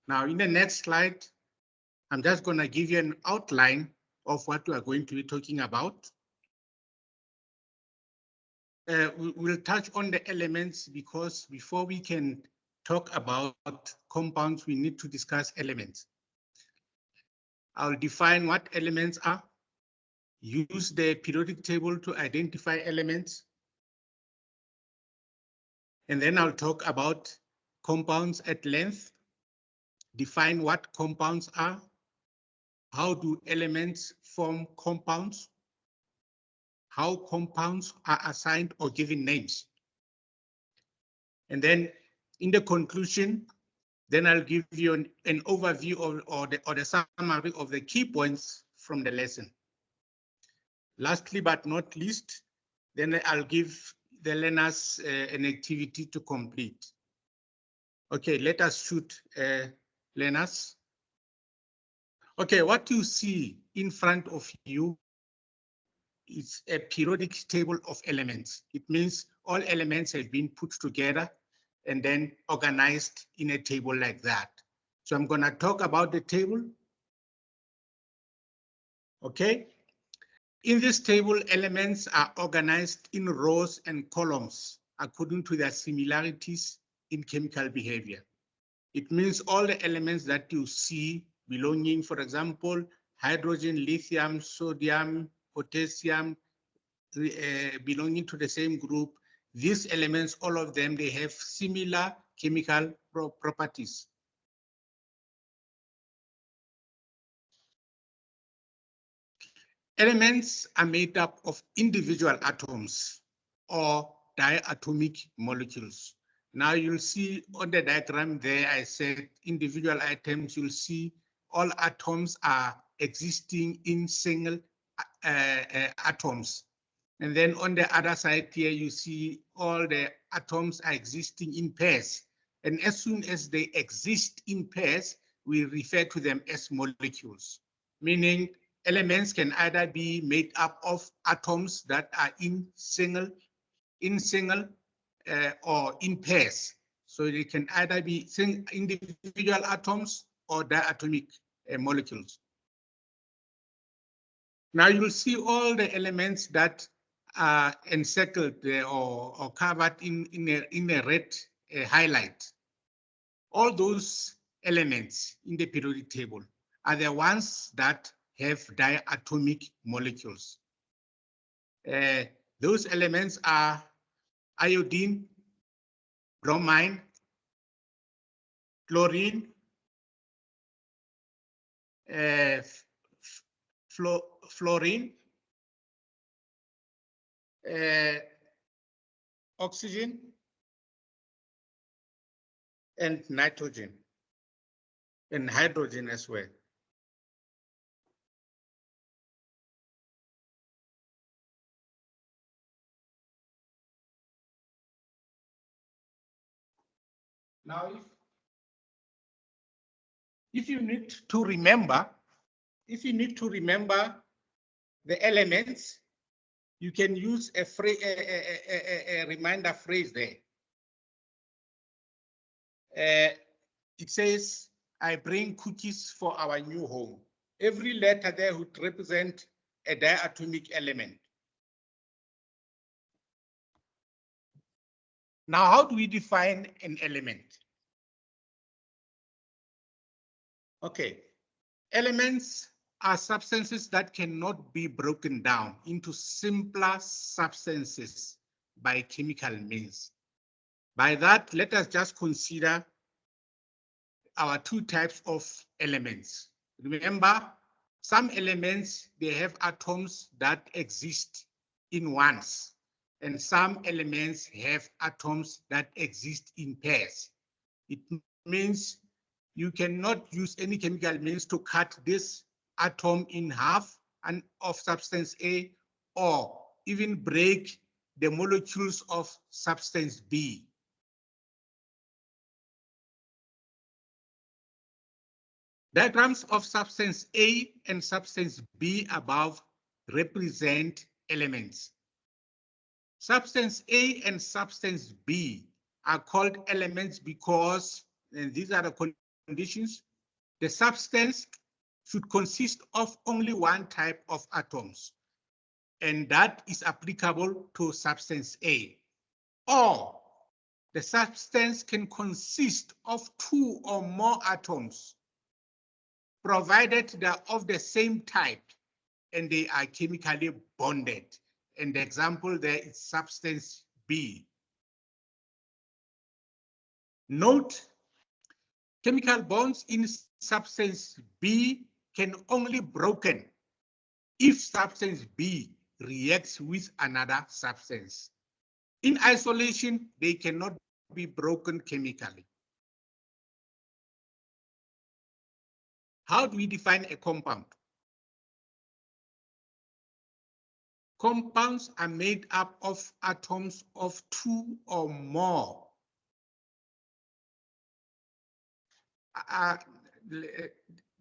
Now, in the next slide, I'm just going to give you an outline of what we are going to be talking about. We'll touch on the elements because before we can talk about compounds, we need to discuss elements. I'll define what elements are, use the periodic table to identify elements, and then I'll talk about compounds at length, define what compounds are, how do elements form compounds, how compounds are assigned or given names. And then in the conclusion, then I'll give you an overview or the summary of the key points from the lesson. Lastly, but not least, then I'll give the learners an activity to complete. Okay, let us shoot learners. Okay, what you see in front of you is a periodic table of elements. It means all elements have been put together and then organized in a table like that. So I'm going to talk about the table. Okay. In this table, elements are organized in rows and columns according to their similarities in chemical behavior. It means all the elements that you see belonging, for example, hydrogen, lithium, sodium, potassium, belonging to the same group. These elements, all of them, they have similar chemical properties. Elements are made up of individual atoms or diatomic molecules. Now you'll see on the diagram there, I said individual atoms, you'll see all atoms are existing in single atoms. And then on the other side here, you see all the atoms are existing in pairs. And as soon as they exist in pairs, we refer to them as molecules, meaning elements can either be made up of atoms that are in single or in pairs. So they can either be individual atoms or diatomic molecules. Now you will see all the elements that are encircled or covered in a red highlight. All those elements in the periodic table are the ones that have diatomic molecules. Those elements are iodine, bromine, chlorine, fluorine, oxygen, and nitrogen, and hydrogen as well. Now, if you need to remember, the elements, you can use a reminder phrase there. It says, I bring cookies for our new home. Every letter there would represent a diatomic element. Now, how do we define an element? Okay, elements are substances that cannot be broken down into simpler substances by chemical means. By that, let us just consider our two types of elements. Remember, some elements, they have atoms that exist in ones, and some elements have atoms that exist in pairs. It means you cannot use any chemical means to cut this atom in half and of substance A, or even break the molecules of substance B. Diagrams of substance A and substance B above represent elements. Substance A and substance B are called elements because, and these are the conditions, the substance should consist of only one type of atoms, and that is applicable to substance A. Or the substance can consist of two or more atoms, provided they are of the same type and they are chemically bonded. And the example there is substance B. Note, chemical bonds in substance B can only be broken if substance B reacts with another substance. In isolation, they cannot be broken chemically. How do we define a compound? Compounds are made up of atoms of two or more.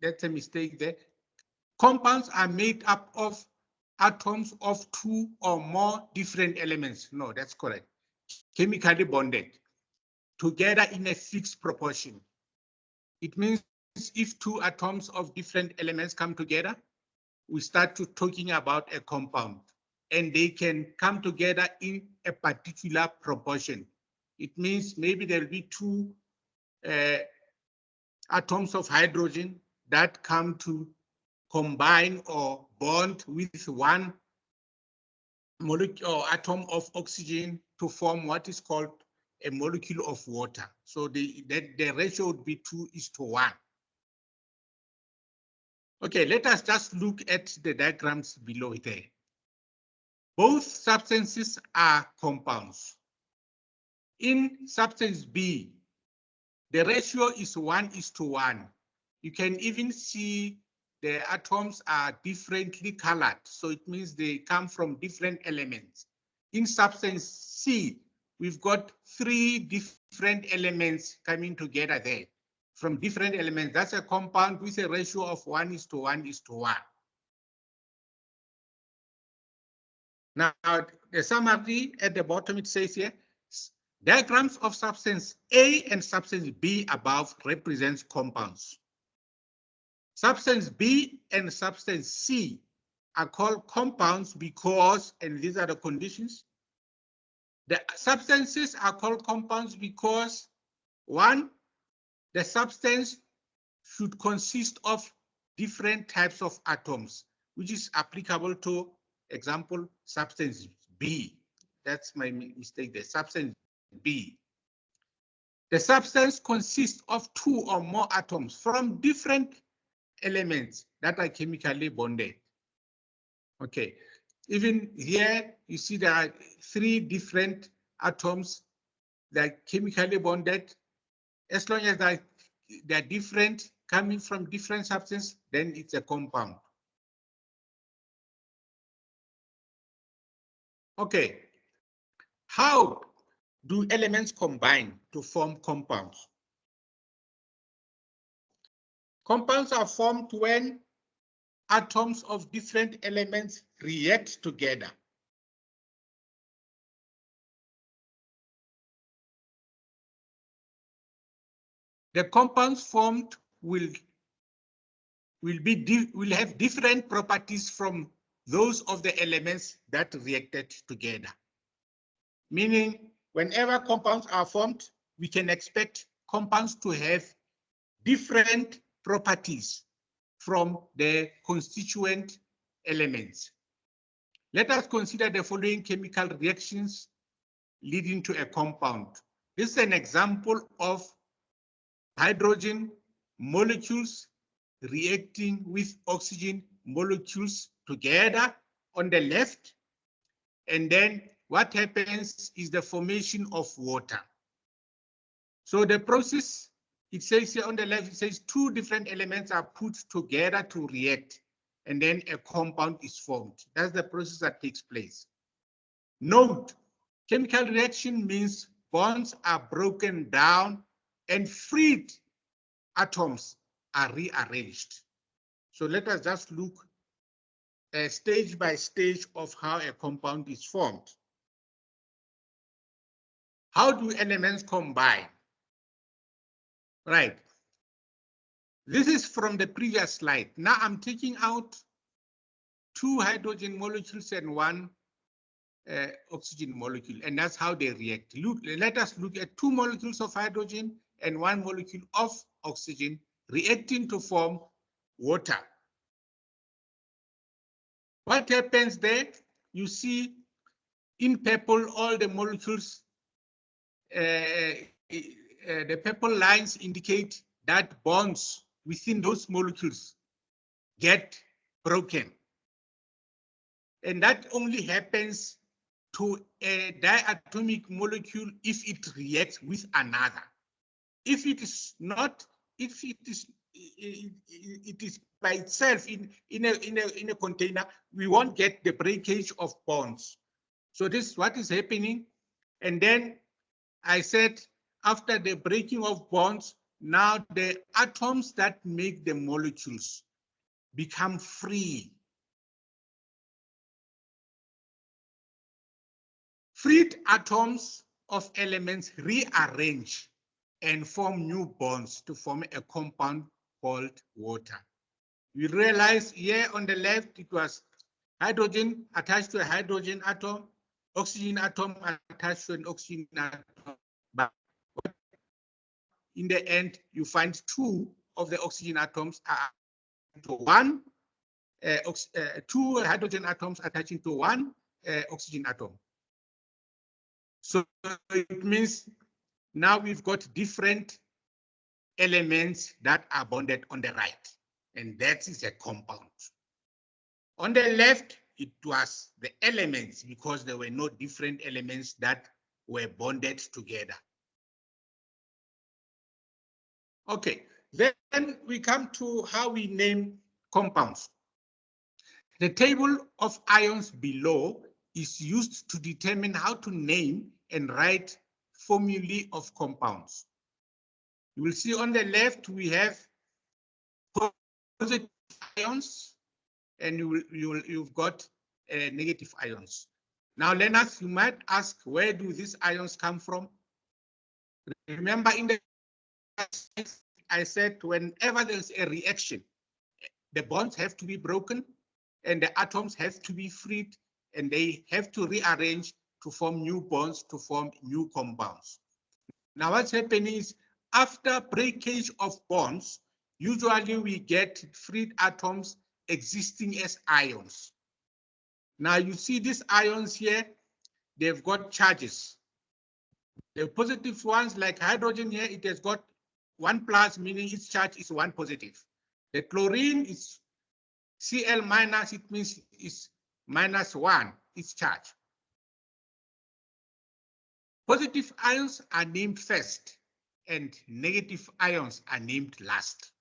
That's a mistake there. Compounds are made up of atoms of two or more different elements. No, that's correct. Chemically bonded together in a fixed proportion. It means if two atoms of different elements come together, we start to talking about a compound, and they can come together in a particular proportion. It means maybe there will be two atoms of hydrogen that come to combine or bond with one molecule or atom of oxygen to form what is called a molecule of water. So the ratio would be 2:1. Okay, let us just look at the diagrams below there. Both substances are compounds. In substance B, the ratio is 1:1. You can even see the atoms are differently colored, so it means they come from different elements. In substance C, we've got 3 different elements coming together there from different elements. That's a compound with a ratio of 1:1:1. Now, the summary at the bottom, it says here, diagrams of substance A and substance B above represents compounds. Substance B and substance C are called compounds because, and these are the conditions, the substances are called compounds because, one, the substance should consist of different types of atoms, which is applicable to, example, substance B. That's my mistake there, substance B. The substance consists of two or more atoms from different elements that are chemically bonded. Okay, even here you see there are 3 different atoms that are chemically bonded. As long as they're different, coming from different substances, then it's a compound. Okay, how do elements combine to form compounds? Compounds are formed when atoms of different elements react together. The compounds formed will have different properties from those of the elements that reacted together. Meaning, whenever compounds are formed, we can expect compounds to have different properties from the constituent elements. Let us consider the following chemical reactions leading to a compound. This is an example of hydrogen molecules reacting with oxygen molecules together on the left, and then what happens is the formation of water. So the process, it says here on the left, it says 2 different elements are put together to react, and then a compound is formed. That's the process that takes place. Note, chemical reaction means bonds are broken down and freed atoms are rearranged. So let us just look stage by stage of how a compound is formed. How do elements combine? Right. This is from the previous slide. Now I'm taking out 2 hydrogen molecules and 1 oxygen molecule, and that's how they react. Let us look at 2 molecules of hydrogen and 1 molecule of oxygen reacting to form water. What happens there? You see in purple all the molecules, the purple lines indicate that bonds within those molecules get broken. And that only happens to a diatomic molecule if it reacts with another. If it is not, if it is by itself in a container, we won't get the breakage of bonds. So this is what is happening. And then I said, after the breaking of bonds, now the atoms that make the molecules become free. Freed atoms of elements rearrange and form new bonds to form a compound called water. We realize here on the left, it was hydrogen attached to a hydrogen atom, oxygen atom attached to an oxygen atom. But in the end, you find 2 of the oxygen atoms are to 1, 2 hydrogen atoms attaching to 1 oxygen atom. So it means now we've got different elements that are bonded on the right, and that is a compound. On the left, it was the elements because there were no different elements that were bonded together. Okay, then we come to how we name compounds. The table of ions below is used to determine how to name and write formulae of compounds. You will see on the left we have positive ions, and you've got negative ions. Now, learners, you might ask, where do these ions come from? Remember, in the I said whenever there's a reaction, the bonds have to be broken and the atoms have to be freed, and they have to rearrange to form new bonds, to form new compounds. Now, what's happening is after breakage of bonds, usually we get freed atoms existing as ions. Now you see these ions here, they've got charges. The positive ones, like hydrogen here, it has got 1+, meaning its charge is 1 positive. The chlorine is Cl minus, it means it's -1, its charge. Positive ions are named first and negative ions are named last.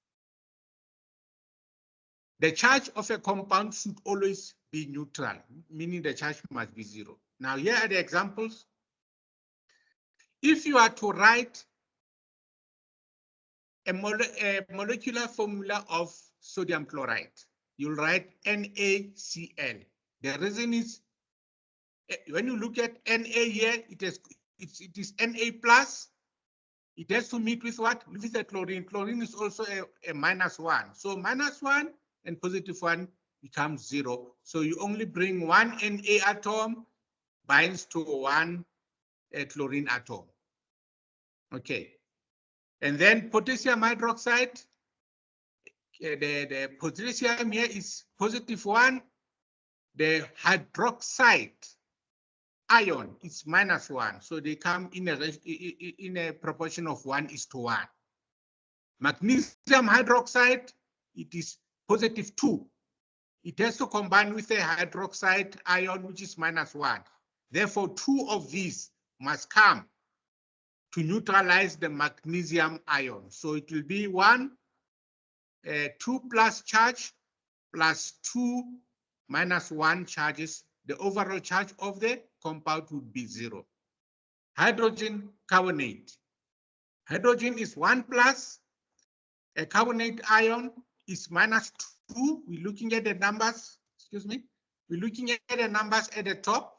The charge of a compound should always be neutral, meaning the charge must be 0. Now here are the examples. If you are to write a molecular formula of sodium chloride, you'll write NaCl. The reason is when you look at Na here, it is Na+. It has to meet with what? With the chlorine. Chlorine is also a -1. So -1 and +1 becomes 0. So you only bring 1 Na atom binds to 1 chlorine atom. Okay. And then potassium hydroxide, the potassium here is +1. The hydroxide ion is -1. So they come in a proportion of 1:1. Magnesium hydroxide, it is +2. It has to combine with a hydroxide ion, which is -1. Therefore, 2 of these must come to neutralize the magnesium ion. So it will be 2+ charge plus 2 -1 charges. The overall charge of the compound would be 0. Hydrogen carbonate. Hydrogen is 1+. A carbonate ion is -2. We're looking at the numbers, excuse me. We're looking at the numbers at the top.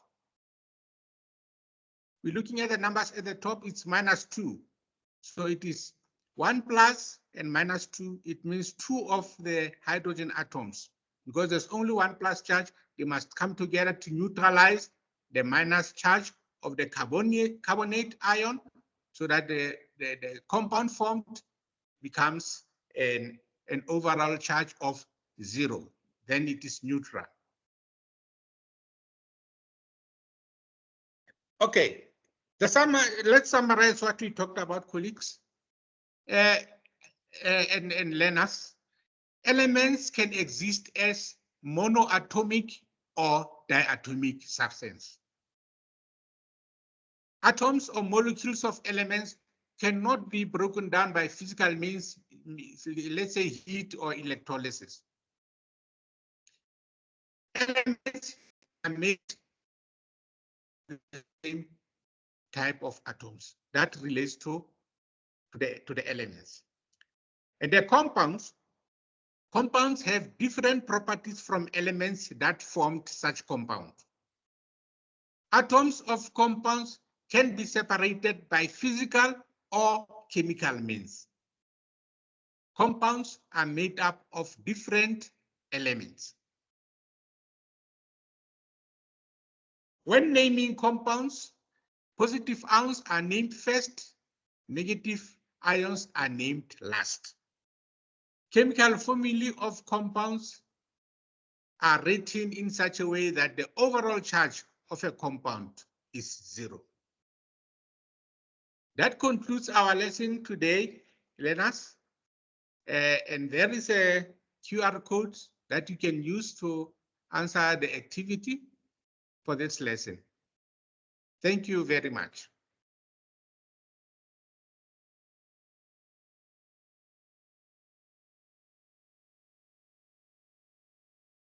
We're looking at the numbers at the top, it's -2. So it is 1 plus and minus 2, it means 2 of the hydrogen atoms. Because there's only 1 plus charge, they must come together to neutralize the minus charge of the carbonate ion, so that the compound formed becomes an overall charge of 0. Then it is neutral. Okay, let's summarize what we talked about, colleagues and learners. Elements can exist as monoatomic or diatomic substance. Atoms or molecules of elements cannot be broken down by physical means, let's say heat or electrolysis. Elements are made of the same type of atoms. That relates to the elements. And the compounds have different properties from elements that formed such compounds. Atoms of compounds can be separated by physical or chemical means. Compounds are made up of different elements. When naming compounds, positive ions are named first, negative ions are named last. Chemical formulae of compounds are written in such a way that the overall charge of a compound is 0. That concludes our lesson today, learners. And there is a QR code that you can use to answer the activity for this lesson. Thank you very much.